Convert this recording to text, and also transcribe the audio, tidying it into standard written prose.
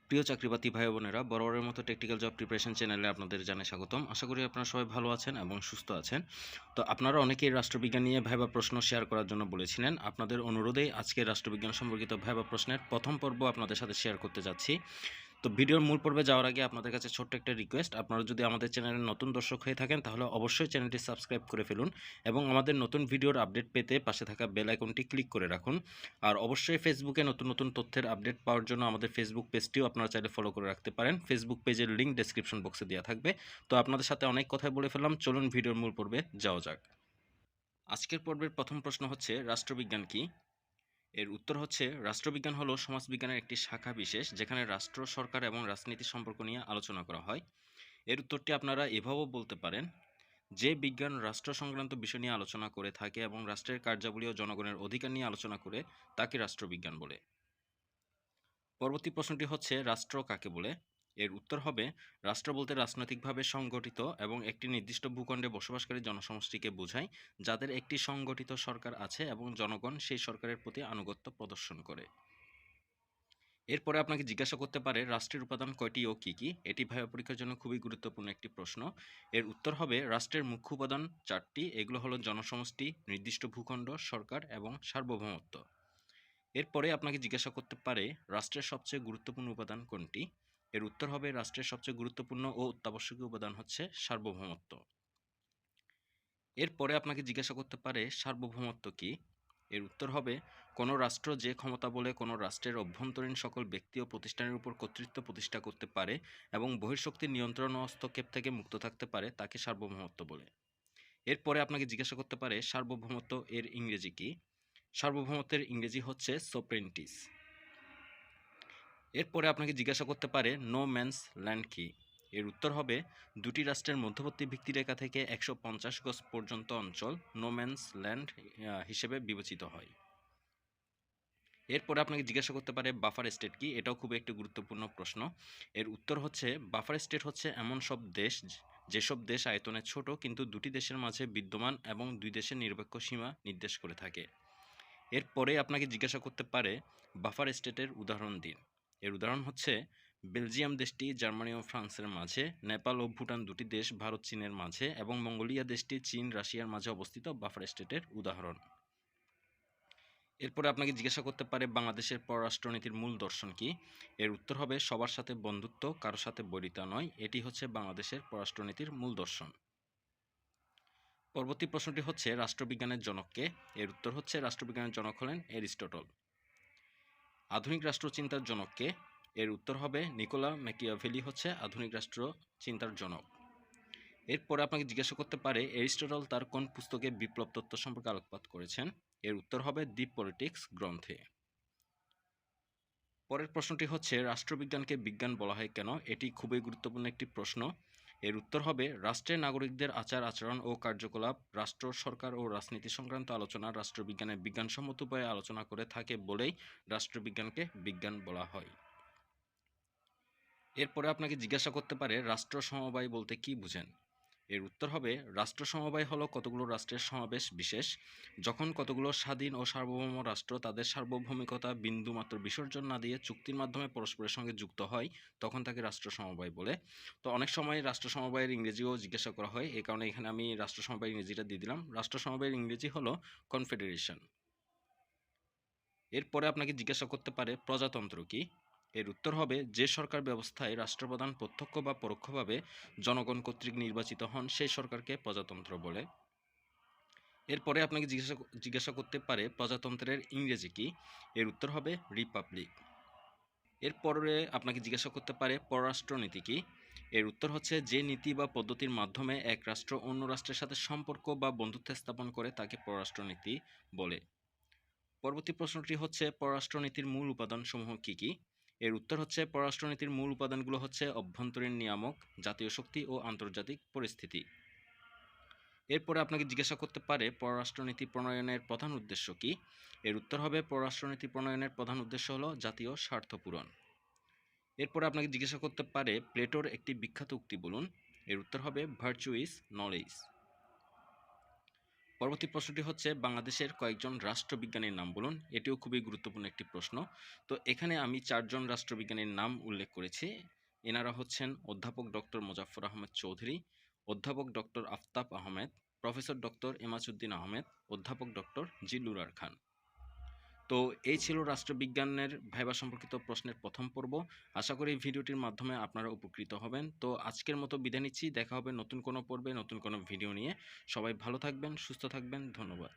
প্রিয় চাকরিপ্রার্থী ভাই বোনেরা, বরাবরের মতো টেকনিক্যাল জব প্রিপারেশন চ্যানেলে আপনাদের জানাই স্বাগতম। আশা করি আপনারা সবাই ভালো আছেন এবং সুস্থ আছেন। তো আপনারা অনেকেই রাষ্ট্রবিজ্ঞান নিয়ে ভাইবা প্রশ্ন শেয়ার করার জন্য বলেছিলেন। আপনাদের অনুরোধেই আজকে রাষ্ট্রবিজ্ঞান সম্পর্কিত ভাইবা প্রশ্নের প্রথম পর্ব আপনাদের সাথে শেয়ার করতে যাচ্ছি। তো ভিডিওর মূল পর্বে যাওয়ার আগে আপনাদের কাছে ছোট্ট একটা রিকোয়েস্ট, আপনারা যদি আমাদের চ্যানেলের নতুন দর্শক হয়ে থাকেন তাহলে অবশ্যই চ্যানেলটি সাবস্ক্রাইব করে ফেলুন এবং আমাদের নতুন ভিডিওর আপডেট পেতে পাশে থাকা বেল আইকনটি ক্লিক করে রাখুন। আর অবশ্যই ফেসবুকে নতুন নতুন তথ্যের আপডেট পাওয়ার জন্য আমাদের ফেসবুক পেজটিও আপনারা চাইলে ফলো করে রাখতে পারেন। ফেসবুক পেজের লিঙ্ক ডেসক্রিপশন বক্সে দেওয়া থাকবে। তো আপনাদের সাথে অনেক কথাই বলে ফেললাম, চলুন ভিডিওর মূল পর্বে যাওয়া যাক। আজকের পর্বের প্রথম প্রশ্ন হচ্ছে, রাষ্ট্রবিজ্ঞান কি? এর উত্তর হচ্ছে, রাষ্ট্রবিজ্ঞান হলো সমাজবিজ্ঞানের একটি শাখা বিশেষ যেখানে রাষ্ট্র, সরকার এবং রাজনীতি সম্পর্ক নিয়ে আলোচনা করা হয়। এর উত্তরটি আপনারা এভাবেও বলতে পারেন, যে বিজ্ঞান রাষ্ট্র সংক্রান্ত বিষয় নিয়ে আলোচনা করে থাকে এবং রাষ্ট্রের কার্যাবলী ও জনগণের অধিকার নিয়ে আলোচনা করে তাকে রাষ্ট্রবিজ্ঞান বলে। পরবর্তী প্রশ্নটি হচ্ছে, রাষ্ট্র কাকে বলে? এর উত্তর হবে, রাষ্ট্র বলতে রাজনৈতিকভাবে সংগঠিত এবং একটি নির্দিষ্ট ভূখণ্ডে বসবাসকারী জনসমষ্টিকে বোঝায়, যাদের একটি সংগঠিত সরকার আছে এবং জনগণ সেই সরকারের প্রতি আনুগত্য প্রদর্শন করে। এরপরে আপনাকে জিজ্ঞাসা করতে পারে, রাষ্ট্রের উপাদান কয়টি ও কী কী? এটি ভাইবা পরীক্ষার জন্য খুবই গুরুত্বপূর্ণ একটি প্রশ্ন। এর উত্তর হবে, রাষ্ট্রের মুখ্য উপাদান চারটি। এগুলো হলো জনসমষ্টি, নির্দিষ্ট ভূখণ্ড, সরকার এবং সার্বভৌমত্ব। এরপরে আপনাকে জিজ্ঞাসা করতে পারে, রাষ্ট্রের সবচেয়ে গুরুত্বপূর্ণ উপাদান কোনটি? এর উত্তর হবে, রাষ্ট্রের সবচেয়ে গুরুত্বপূর্ণ ও অত্যাবশ্যকীয় উপাদান হচ্ছে সার্বভৌমত্ব। এরপরে আপনাকে জিজ্ঞাসা করতে পারে, সার্বভৌমত্ব কি? এর উত্তর হবে, কোনো রাষ্ট্র যে ক্ষমতা বলে কোনো রাষ্ট্রের অভ্যন্তরীণ সকল ব্যক্তি ও প্রতিষ্ঠানের উপর কর্তৃত্ব প্রতিষ্ঠা করতে পারে এবং বহির্শক্তির নিয়ন্ত্রণ ও হস্তক্ষেপ থেকে মুক্ত থাকতে পারে তাকে সার্বভৌমত্ব বলে। এরপরে আপনাকে জিজ্ঞাসা করতে পারে, সার্বভৌমত্ব এর ইংরেজি কি? সার্বভৌমত্বের ইংরেজি হচ্ছে সোভরেইনটিস। এরপরে আপনাকে জিজ্ঞাসা করতে পারে, নো ম্যানস ল্যান্ড কি? এর উত্তর হবে, দুটি রাষ্ট্রের মধ্যবর্তী ভিত্তিরেখা থেকে 150 গজ পর্যন্ত অঞ্চল নো ম্যানস ল্যান্ড হিসেবে বিবেচিত হয়। এরপরে আপনাকে জিজ্ঞাসা করতে পারে, বাফার স্টেট কি? এটাও খুব একটি গুরুত্বপূর্ণ প্রশ্ন। এর উত্তর হচ্ছে, বাফার স্টেট হচ্ছে এমন সব দেশ যেসব দেশ আয়তনে ছোট কিন্তু দুটি দেশের মাঝে বিদ্যমান এবং দুই দেশের নিরপেক্ষ সীমা নির্দেশ করে থাকে। এরপরে আপনাকে জিজ্ঞাসা করতে পারে, বাফার স্টেটের উদাহরণ দিন। এর উদাহরণ হচ্ছে, বেলজিয়াম দেশটি জার্মানি ও ফ্রান্সের মাঝে, নেপাল ও ভুটান দুটি দেশ ভারত চীনের মাঝে এবং মঙ্গোলিয়া দেশটি চীন রাশিয়ার মাঝে অবস্থিত বাফার স্টেটের উদাহরণ। এরপরে আপনাকে জিজ্ঞাসা করতে পারে, বাংলাদেশের পররাষ্ট্রনীতির মূল দর্শন কি? এর উত্তর হবে, সবার সাথে বন্ধুত্ব, কারোর সাথে বৈরিতা নয়। এটি হচ্ছে বাংলাদেশের পররাষ্ট্রনীতির মূল দর্শন। পরবর্তী প্রশ্নটি হচ্ছে, রাষ্ট্রবিজ্ঞানের জনককে? এর উত্তর হচ্ছে, রাষ্ট্রবিজ্ঞানের জনক হলেন এরিস্টটল। আধুনিক রাষ্ট্রচিন্তার জনককে? এর উত্তর হবে, নিকোলা ম্যাকিয়াভেলি হচ্ছে আধুনিক রাষ্ট্র চিন্তার জনক। এরপরে আপনাকে জিজ্ঞাসা করতে পারে, এরিস্টটল তার কোন পুস্তকে বিপ্লব তত্ত্ব সম্পর্কে আলোকপাত করেছেন? এর উত্তর হবে, দি পলিটিক্স গ্রন্থে। পরের প্রশ্নটি হচ্ছে, রাষ্ট্রবিজ্ঞানকে বিজ্ঞান বলা হয় কেন? এটি খুবই গুরুত্বপূর্ণ একটি প্রশ্ন। এর উত্তর হবে, রাষ্ট্রের নাগরিকদের আচার আচরণ ও কার্যকলাপ, রাষ্ট্র, সরকার ও রাজনীতি সংক্রান্ত আলোচনা রাষ্ট্রবিজ্ঞানের বিজ্ঞানসম্মত উপায়ে আলোচনা করে থাকে বলেই রাষ্ট্রবিজ্ঞানকে বিজ্ঞান বলা হয়। এরপরে আপনাকে জিজ্ঞাসা করতে পারে, রাষ্ট্র সমবায় বলতে কি বুঝেন? এর উত্তর হবে, রাষ্ট্র সমবায় হলো কতগুলো রাষ্ট্রের সমাবেশ বিশেষ। যখন কতগুলো স্বাধীন ও সার্বভৌম রাষ্ট্র তাদের সার্বভৌমিকতা বিন্দুমাত্র বিসর্জন না দিয়ে চুক্তির মাধ্যমে পরস্পরের সঙ্গে যুক্ত হয়, তখন তাকে রাষ্ট্র সমবায় বলে। তো অনেক সময় রাষ্ট্র সমবায়ের ইংরেজিও জিজ্ঞাসা করা হয়, এই কারণে এখানে আমি রাষ্ট্র সমবায়ের ইংরেজিটা দিয়ে দিলাম। রাষ্ট্র সমবায়ের ইংরেজি হলো কনফেডারেশন। এরপরে আপনাকে জিজ্ঞাসা করতে পারে, প্রজাতন্ত্র কি? এর উত্তর হবে, যে সরকার ব্যবস্থায় রাষ্ট্রপ্রধান প্রত্যক্ষ বা পরোক্ষভাবে জনগণ কর্তৃক নির্বাচিত হন সেই সরকারকে প্রজাতন্ত্র বলে। এরপরে আপনাকে জিজ্ঞাসা করতে পারে, প্রজাতন্ত্রের ইংরেজি কি? এর উত্তর হবে, রিপাবলিক। এরপরে আপনাকে জিজ্ঞাসা করতে পারে, পররাষ্ট্রনীতি কি? এর উত্তর হচ্ছে, যে নীতি বা পদ্ধতির মাধ্যমে এক রাষ্ট্র অন্য রাষ্ট্রের সাথে সম্পর্ক বা বন্ধুত্ব স্থাপন করে তাকে পররাষ্ট্রনীতি বলে। পরবর্তী প্রশ্নটি হচ্ছে, পররাষ্ট্রনীতির মূল উপাদানসমূহ কি কি? এর উত্তর হচ্ছে, পররাষ্ট্রনীতির মূল উপাদানগুলো হচ্ছে অভ্যন্তরীণ নিয়ামক, জাতীয় শক্তি ও আন্তর্জাতিক পরিস্থিতি। এরপরে আপনাকে জিজ্ঞাসা করতে পারে, পররাষ্ট্রনীতি প্রণয়নের প্রধান উদ্দেশ্য কি? এর উত্তর হবে, পররাষ্ট্রনীতি প্রণয়নের প্রধান উদ্দেশ্য হলো জাতীয় স্বার্থ পূরণ। এরপরে আপনাকে জিজ্ঞাসা করতে পারে, প্লেটোর একটি বিখ্যাত উক্তি বলুন। এর উত্তর হবে, ভার্চু ইজ নলেজ। পরবর্তী প্রশ্নটি হচ্ছে বাংলাদেশের কয়েকজন রাষ্ট্রবিজ্ঞানীর নাম বলুন। এটিও খুবই গুরুত্বপূর্ণ একটি প্রশ্ন। তো এখানে আমি ৪ জন রাষ্ট্রবিজ্ঞানীর নাম উল্লেখ করেছি। এনারা হচ্ছেন অধ্যাপক ডক্টর মোজাফফর আহমদ চৌধুরী, অধ্যাপক doctor Aftab Ahmed, professor doctor Emajuddin Ahmed, অধ্যাপক ডক্টর জিল্লুর খান। তো এই ছিল রাষ্ট্রবিজ্ঞানের ভাইবা সম্পর্কিত প্রশ্নের প্রথম পর্ব। আশা করি এই ভিডিওটির মাধ্যমে আপনারা উপকৃত হবেন। তো আজকের মতো বিদায় নিচ্ছি। দেখা হবে নতুন কোনো পর্বে নতুন কোনো ভিডিও নিয়ে। সবাই ভালো থাকবেন, সুস্থ থাকবেন। ধন্যবাদ।